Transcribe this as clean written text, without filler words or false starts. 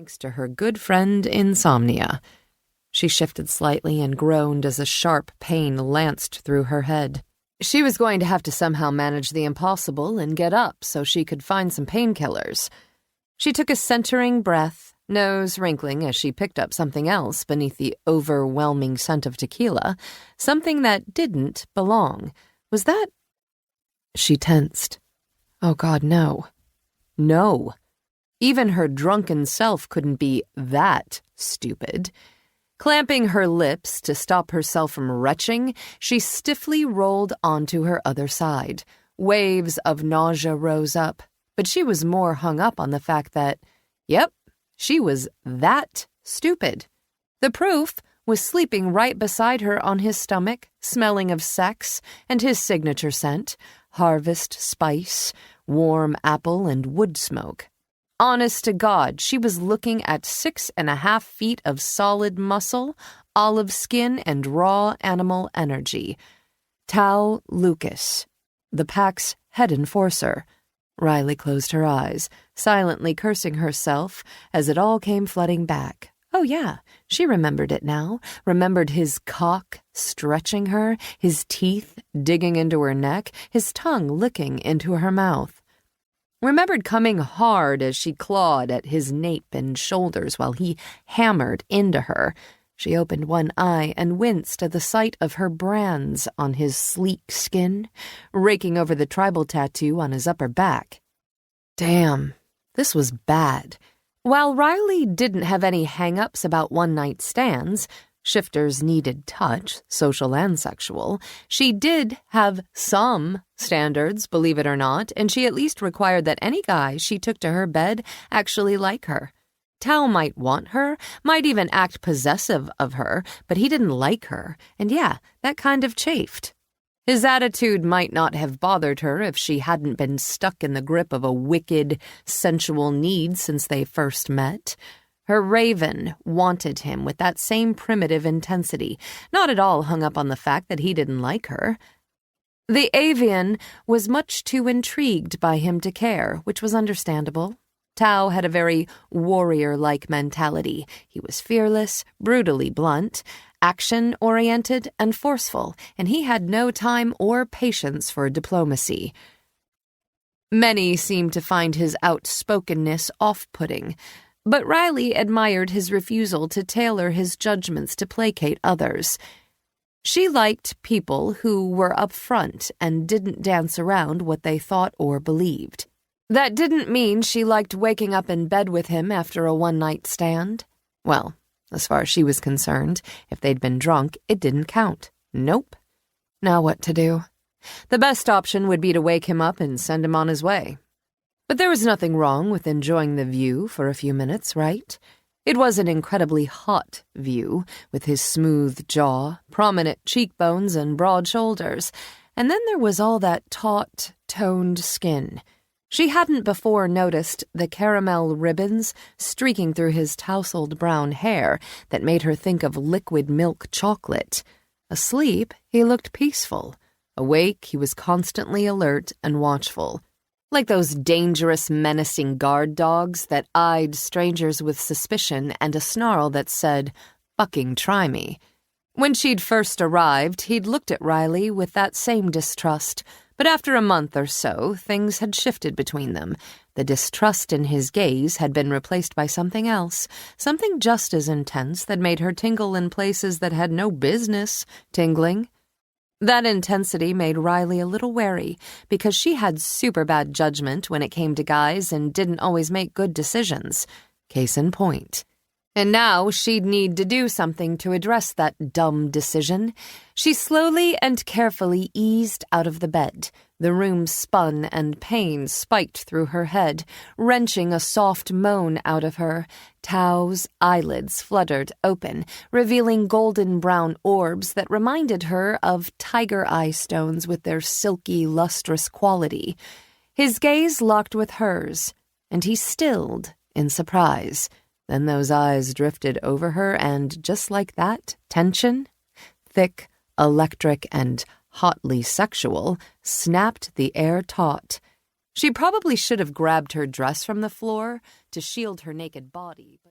thanks to her good friend insomnia. She shifted slightly and groaned as a sharp pain lanced through her head. She was going to have to somehow manage the impossible and get up so she could find some painkillers. She took a centering breath, nose wrinkling as she picked up something else beneath the overwhelming scent of tequila, something that didn't belong. Was that... She tensed. Oh God, no. No. Even her drunken self couldn't be that stupid. Clamping her lips to stop herself from retching, she stiffly rolled onto her other side. Waves of nausea rose up, but she was more hung up on the fact that, yep, she was that stupid. The proof was sleeping right beside her on his stomach, smelling of sex and his signature scent, harvest spice, warm apple, and wood smoke. Honest to God, she was looking at 6.5 feet of solid muscle, olive skin, and raw animal energy. Tao Lukas, the pack's head enforcer. Riley closed her eyes, silently cursing herself as it all came flooding back. Oh yeah, she remembered it now, remembered his cock stretching her, his teeth digging into her neck, his tongue licking into her mouth. Remembered coming hard as she clawed at his nape and shoulders while he hammered into her. She opened one eye and winced at the sight of her brands on his sleek skin, raking over the tribal tattoo on his upper back. Damn, this was bad. While Riley didn't have any hang-ups about one-night stands, shifters needed touch, social and sexual, she did have some standards, believe it or not, and she at least required that any guy she took to her bed actually like her. Tao might want her, might even act possessive of her, but he didn't like her, and yeah, that kind of chafed. His attitude might not have bothered her if she hadn't been stuck in the grip of a wicked, sensual need since they first met. Her raven wanted him with that same primitive intensity, not at all hung up on the fact that he didn't like her. The avian was much too intrigued by him to care, which was understandable. Tao had a very warrior-like mentality. He was fearless, brutally blunt, action-oriented, and forceful, and he had no time or patience for diplomacy. Many seemed to find his outspokenness off-putting, but Riley admired his refusal to tailor his judgments to placate others. She liked people who were upfront and didn't dance around what they thought or believed. That didn't mean she liked waking up in bed with him after a one-night stand. Well, as far as she was concerned, if they'd been drunk, it didn't count. Nope. Now what to do? The best option would be to wake him up and send him on his way. But there was nothing wrong with enjoying the view for a few minutes, right? It was an incredibly hot view, with his smooth jaw, prominent cheekbones, and broad shoulders. And then there was all that taut, toned skin. She hadn't before noticed the caramel ribbons streaking through his tousled brown hair that made her think of liquid milk chocolate. Asleep, he looked peaceful. Awake, he was constantly alert and watchful. Like those dangerous, menacing guard dogs that eyed strangers with suspicion and a snarl that said, "Fucking try me." When she'd first arrived, he'd looked at Riley with that same distrust, but after a month or so, things had shifted between them. The distrust in his gaze had been replaced by something else, something just as intense that made her tingle in places that had no business tingling. That intensity made Riley a little wary, because she had super bad judgment when it came to guys and didn't always make good decisions. Case in point. And now she'd need to do something to address that dumb decision. She slowly and carefully eased out of the bed. The room spun and pain spiked through her head, wrenching a soft moan out of her. Tao's eyelids fluttered open, revealing golden brown orbs that reminded her of tiger eye stones with their silky, lustrous quality. His gaze locked with hers, and he stilled in surprise. Then those eyes drifted over her, and just like that, tension, thick, electric, and hotly sexual, snapped the air taut. She probably should have grabbed her dress from the floor to shield her naked body.